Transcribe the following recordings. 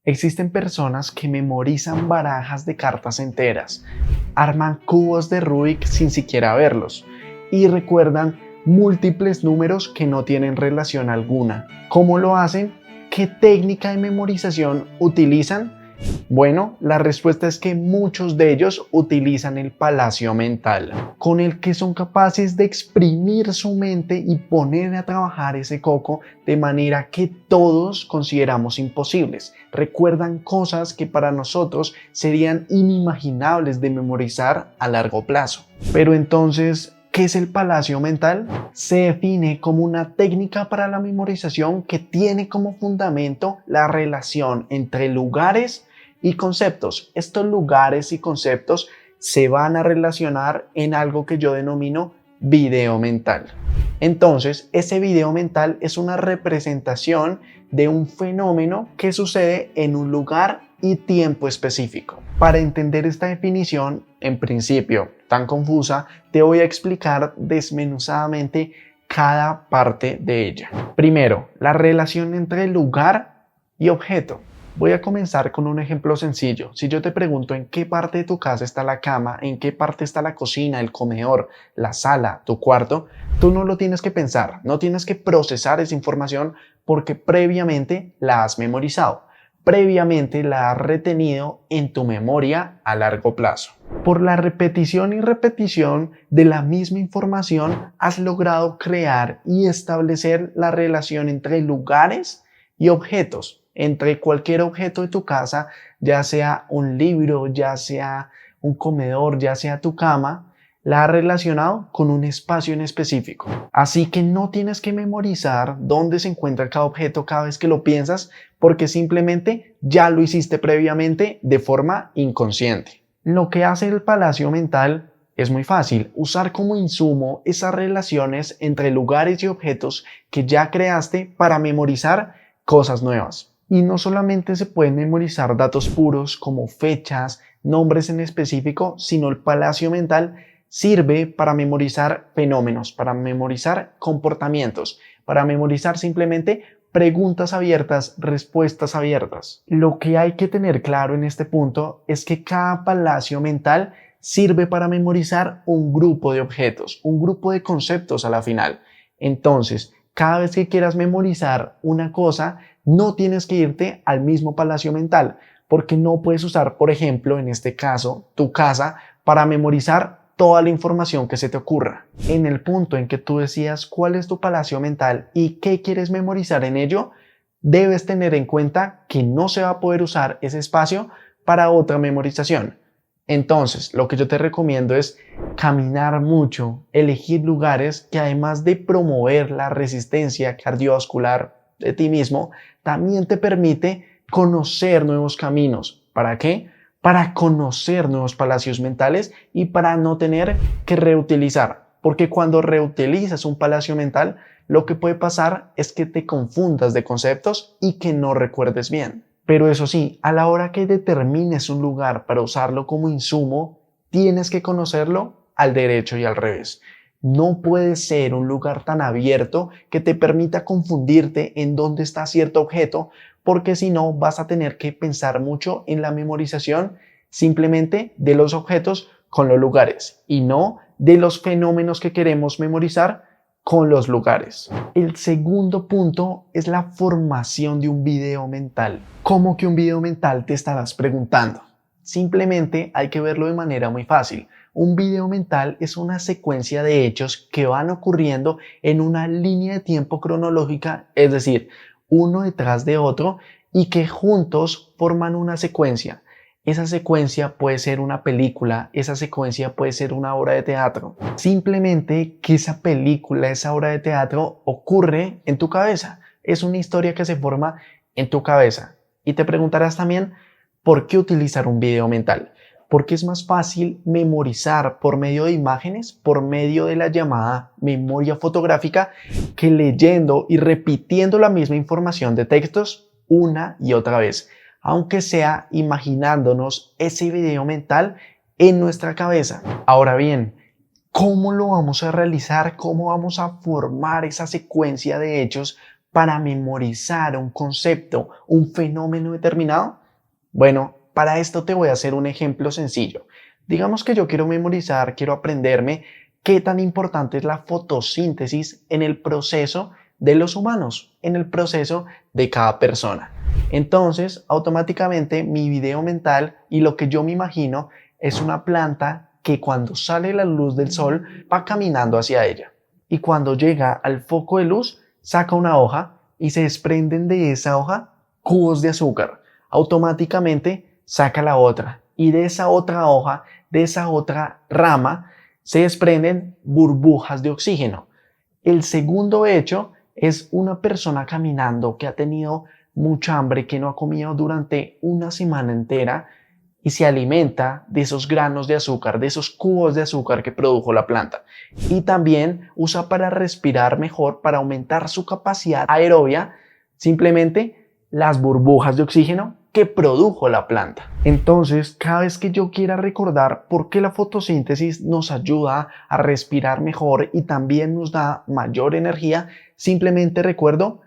Existen personas que memorizan barajas de cartas enteras, arman cubos de Rubik sin siquiera verlos y recuerdan múltiples números que no tienen relación alguna. ¿Cómo lo hacen? ¿Qué técnica de memorización utilizan? Bueno, la respuesta es que muchos de ellos utilizan el palacio mental, con el que son capaces de exprimir su mente y poner a trabajar ese coco de manera que todos consideramos imposibles. Recuerdan cosas que para nosotros serían inimaginables de memorizar a largo plazo. Pero entonces, ¿qué es el palacio mental? Se define como una técnica para la memorización que tiene como fundamento la relación entre lugares y conceptos. Estos lugares y conceptos se van a relacionar en algo que yo denomino video mental. Entonces, ese video mental es una representación de un fenómeno que sucede en un lugar y tiempo específico. Para entender esta definición, en principio tan confusa, te voy a explicar desmenuzadamente cada parte de ella. Primero, la relación entre lugar y objeto. Voy a comenzar con un ejemplo sencillo. Si yo te pregunto en qué parte de tu casa está la cama, en qué parte está la cocina, el comedor, la sala, tu cuarto, tú no lo tienes que pensar, no tienes que procesar esa información porque previamente la has memorizado, previamente la has retenido en tu memoria a largo plazo. Por la repetición y repetición de la misma información, has logrado crear y establecer la relación entre lugares y objetos. Entre cualquier objeto de tu casa, ya sea un libro, ya sea un comedor, ya sea tu cama, la has relacionado con un espacio en específico. Así que no tienes que memorizar dónde se encuentra cada objeto cada vez que lo piensas, porque simplemente ya lo hiciste previamente de forma inconsciente. Lo que hace el palacio mental es muy fácil, usar como insumo esas relaciones entre lugares y objetos que ya creaste para memorizar cosas nuevas. Y no solamente se pueden memorizar datos puros como fechas, nombres en específico, sino el palacio mental sirve para memorizar fenómenos, para memorizar comportamientos, para memorizar simplemente preguntas abiertas, respuestas abiertas. Lo que hay que tener claro en este punto es que cada palacio mental sirve para memorizar un grupo de objetos, un grupo de conceptos a la final. Entonces, cada vez que quieras memorizar una cosa, no tienes que irte al mismo palacio mental, porque no puedes usar, por ejemplo, en este caso, tu casa para memorizar toda la información que se te ocurra. En el punto en que tú decías cuál es tu palacio mental y qué quieres memorizar en ello, debes tener en cuenta que no se va a poder usar ese espacio para otra memorización. Entonces, lo que yo te recomiendo es caminar mucho, elegir lugares que además de promover la resistencia cardiovascular de ti mismo, también te permite conocer nuevos caminos. ¿Para qué? Para conocer nuevos palacios mentales y para no tener que reutilizar. Porque cuando reutilizas un palacio mental, lo que puede pasar es que te confundas de conceptos y que no recuerdes bien. Pero eso sí, a la hora que determines un lugar para usarlo como insumo, tienes que conocerlo al derecho y al revés. No puede ser un lugar tan abierto que te permita confundirte en dónde está cierto objeto, porque si no vas a tener que pensar mucho en la memorización simplemente de los objetos con los lugares y no de los fenómenos que queremos memorizar con los lugares. El segundo punto es la formación de un video mental. ¿Cómo que un video mental? Te estarás preguntando. Simplemente hay que verlo de manera muy fácil. Un video mental es una secuencia de hechos que van ocurriendo en una línea de tiempo cronológica, es decir, uno detrás de otro, y que juntos forman una secuencia. Esa secuencia puede ser una película, esa secuencia puede ser una obra de teatro. Simplemente que esa película, esa obra de teatro ocurre en tu cabeza. Es una historia que se forma en tu cabeza. Y te preguntarás también, ¿por qué utilizar un video mental? Porque es más fácil memorizar por medio de imágenes, por medio de la llamada memoria fotográfica, que leyendo y repitiendo la misma información de textos una y otra vez, aunque sea imaginándonos ese video mental en nuestra cabeza. Ahora bien, ¿cómo lo vamos a realizar? ¿Cómo vamos a formar esa secuencia de hechos para memorizar un concepto, un fenómeno determinado? Bueno, para esto te voy a hacer un ejemplo sencillo. Digamos que yo quiero memorizar, quiero aprenderme qué tan importante es la fotosíntesis en el proceso de los humanos, en el proceso de cada persona. Entonces, automáticamente mi video mental y lo que yo me imagino es una planta que cuando sale la luz del sol va caminando hacia ella. Y cuando llega al foco de luz, saca una hoja y se desprenden de esa hoja cubos de azúcar. Automáticamente saca la otra y de esa otra hoja, de esa otra rama, se desprenden burbujas de oxígeno. El segundo hecho es una persona caminando que ha tenido mucha hambre, que no ha comido durante una semana entera y se alimenta de esos granos de azúcar, de esos cubos de azúcar que produjo la planta. Y también usa para respirar mejor, para aumentar su capacidad aerobia, simplemente las burbujas de oxígeno que produjo la planta. Entonces, cada vez que yo quiera recordar por qué la fotosíntesis nos ayuda a respirar mejor y también nos da mayor energía, simplemente recuerdo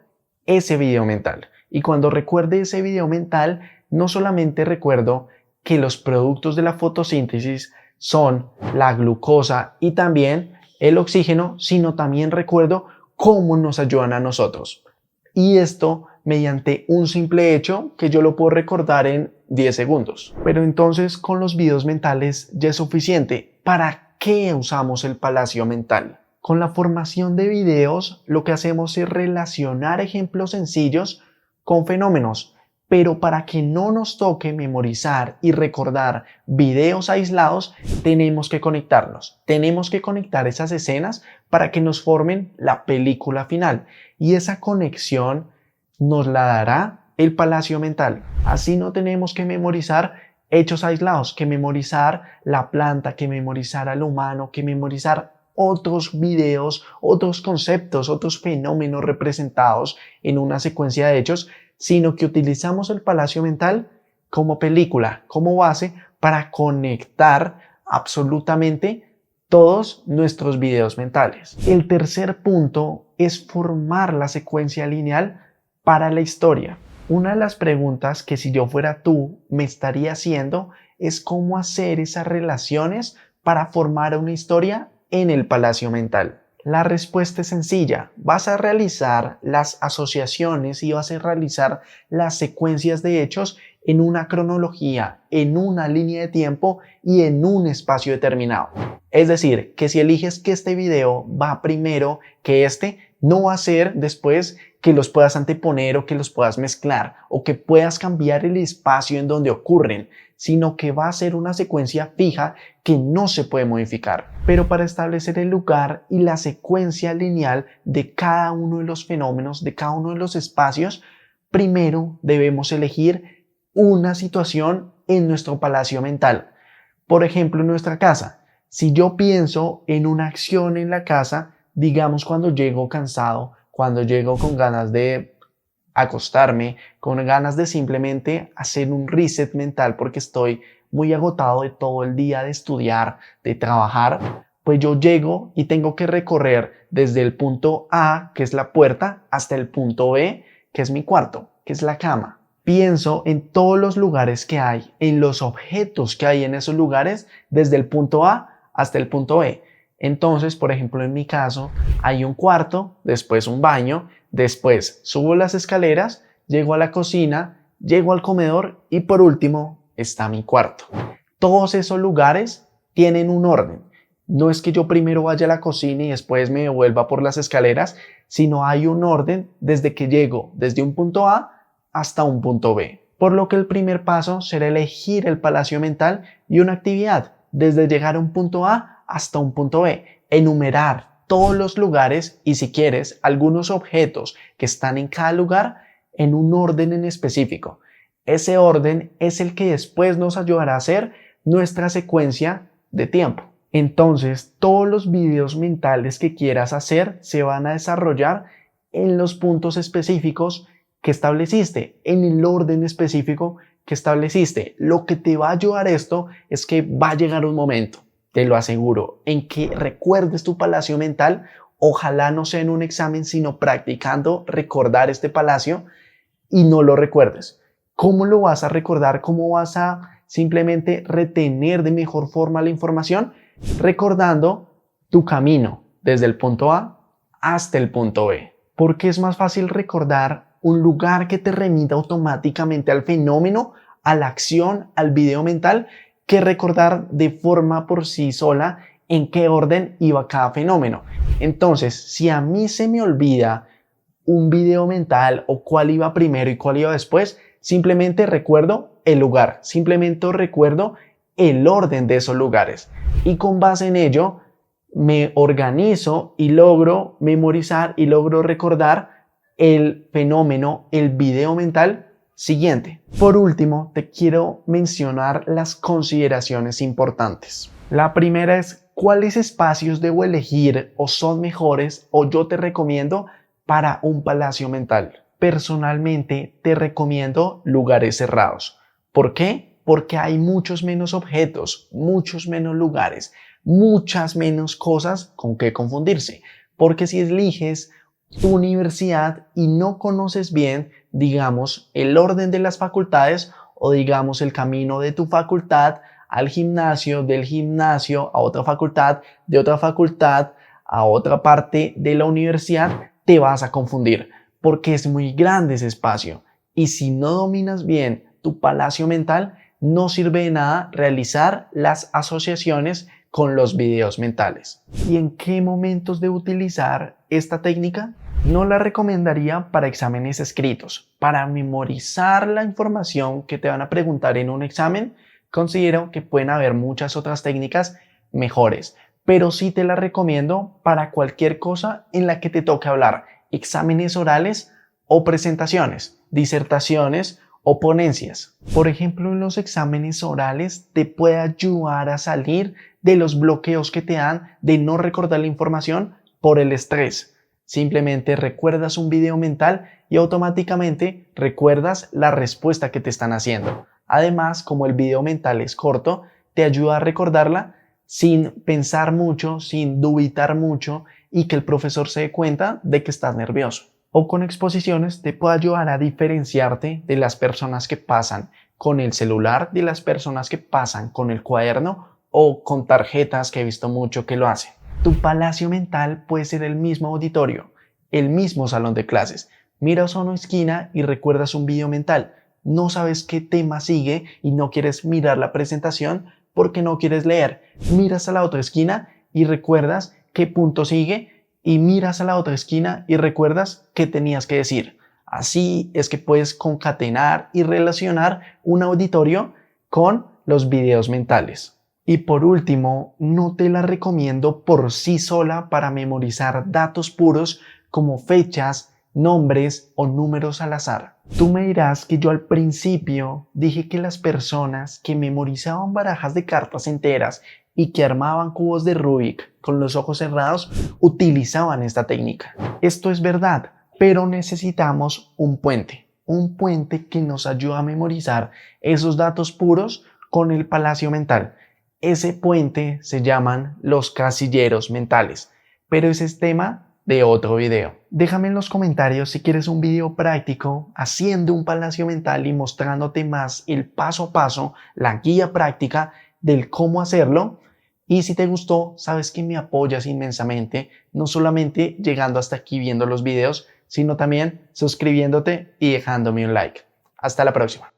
ese video mental. Y cuando recuerde ese video mental, no solamente recuerdo que los productos de la fotosíntesis son la glucosa y también el oxígeno, sino también recuerdo cómo nos ayudan a nosotros. Y esto mediante un simple hecho que yo lo puedo recordar en 10 segundos. Pero entonces con los videos mentales ya es suficiente. ¿Para qué usamos el palacio mental? Con la formación de videos lo que hacemos es relacionar ejemplos sencillos con fenómenos, pero para que no nos toque memorizar y recordar videos aislados, tenemos que conectarnos. Tenemos que conectar esas escenas para que nos formen la película final. Y esa conexión nos la dará el palacio mental. Así no tenemos que memorizar hechos aislados, que memorizar la planta, que memorizar al humano, que memorizar otros videos, otros conceptos, otros fenómenos representados en una secuencia de hechos, sino que utilizamos el palacio mental como película, como base para conectar absolutamente todos nuestros videos mentales. El tercer punto es formar la secuencia lineal para la historia. Una de las preguntas que si yo fuera tú me estaría haciendo es cómo hacer esas relaciones para formar una historia en el palacio mental. La respuesta es sencilla. Vas a realizar las asociaciones y vas a realizar las secuencias de hechos en una cronología, en una línea de tiempo y en un espacio determinado. Es decir, que si eliges que este video va primero que este, no va a ser después que los puedas anteponer o que los puedas mezclar o que puedas cambiar el espacio en donde ocurren, sino que va a ser una secuencia fija que no se puede modificar. Pero para establecer el lugar y la secuencia lineal de cada uno de los fenómenos, de cada uno de los espacios, primero debemos elegir una situación en nuestro palacio mental. Por ejemplo, en nuestra casa. Si yo pienso en una acción en la casa, digamos cuando llego cansado, cuando llego con ganas de acostarme, con ganas de simplemente hacer un reset mental porque estoy muy agotado de todo el día de estudiar, de trabajar, pues yo llego y tengo que recorrer desde el punto A, que es la puerta, hasta el punto B, que es mi cuarto, que es la cama. Pienso en todos los lugares que hay, en los objetos que hay en esos lugares, desde el punto A hasta el punto B. Entonces, por ejemplo, en mi caso, hay un cuarto, después un baño, después subo las escaleras, llego a la cocina, llego al comedor y por último está mi cuarto. Todos esos lugares tienen un orden. No es que yo primero vaya a la cocina y después me devuelva por las escaleras, sino hay un orden desde que llego desde un punto A hasta un punto B. Por lo que el primer paso será elegir el palacio mental y una actividad desde llegar a un punto A hasta un punto B, enumerar todos los lugares y si quieres algunos objetos que están en cada lugar en un orden en específico. Ese orden es el que después nos ayudará a hacer nuestra secuencia de tiempo. Entonces, todos los videos mentales que quieras hacer se van a desarrollar en los puntos específicos que estableciste, en el orden específico que estableciste. Lo que te va a ayudar esto es que va a llegar un momento, te lo aseguro, en que recuerdes tu palacio mental Ojalá no sea en un examen, sino practicando recordar este palacio y no lo recuerdes. ¿Cómo lo vas a recordar? ¿Cómo vas a simplemente retener de mejor forma la información? Recordando tu camino desde el punto A hasta el punto B. Porque es más fácil recordar un lugar que te remita automáticamente al fenómeno, a la acción, al video mental, que recordar de forma por sí sola en qué orden iba cada fenómeno. Entonces, si a mí se me olvida un video mental o cuál iba primero y cuál iba después, simplemente recuerdo el lugar, simplemente recuerdo el orden de esos lugares y con base en ello me organizo y logro memorizar y logro recordar el fenómeno, el video mental siguiente. Por último, te quiero mencionar las consideraciones importantes. La primera es cuáles espacios debo elegir o son mejores o yo te recomiendo para un palacio mental. Personalmente te recomiendo lugares cerrados. ¿Por qué? Porque hay muchos menos objetos, muchos menos lugares, muchas menos cosas con que confundirse. Porque si eliges tu universidad y no conoces bien, digamos, el orden de las facultades o digamos el camino de tu facultad al gimnasio, del gimnasio a otra facultad, de otra facultad a otra parte de la universidad, te vas a confundir porque es muy grande ese espacio y si no dominas bien tu palacio mental, no sirve de nada realizar las asociaciones con los videos mentales. ¿Y en qué momentos de utilizar esta técnica? No la recomendaría para exámenes escritos. Para memorizar la información que te van a preguntar en un examen, considero que pueden haber muchas otras técnicas mejores, pero sí te la recomiendo para cualquier cosa en la que te toque hablar, exámenes orales o presentaciones, disertaciones o ponencias. Por ejemplo, en los exámenes orales te puede ayudar a salir de los bloqueos que te dan de no recordar la información por el estrés. Simplemente recuerdas un video mental y automáticamente recuerdas la respuesta que te están haciendo. Además, como el video mental es corto, te ayuda a recordarla sin pensar mucho, sin dubitar mucho y que el profesor se dé cuenta de que estás nervioso. O con exposiciones te puede ayudar a diferenciarte de las personas que pasan con el celular, de las personas que pasan con el cuaderno o con tarjetas, que he visto mucho que lo hacen. Tu palacio mental puede ser el mismo auditorio, el mismo salón de clases. Miras a una esquina y recuerdas un video mental. No sabes qué tema sigue y no quieres mirar la presentación porque no quieres leer. Miras a la otra esquina y recuerdas qué punto sigue y miras a la otra esquina y recuerdas qué tenías que decir. Así es que puedes concatenar y relacionar un auditorio con los videos mentales. Y por último, no te la recomiendo por sí sola para memorizar datos puros como fechas, nombres o números al azar. Tú me dirás que yo al principio dije que las personas que memorizaban barajas de cartas enteras y que armaban cubos de Rubik con los ojos cerrados utilizaban esta técnica. Esto es verdad, pero necesitamos un puente que nos ayude a memorizar esos datos puros con el palacio mental. Ese puente se llaman los casilleros mentales, pero ese es tema de otro video. Déjame en los comentarios si quieres un video práctico haciendo un palacio mental y mostrándote más el paso a paso, la guía práctica del cómo hacerlo. Y si te gustó, sabes que me apoyas inmensamente, no solamente llegando hasta aquí viendo los videos, sino también suscribiéndote y dejándome un like. Hasta la próxima.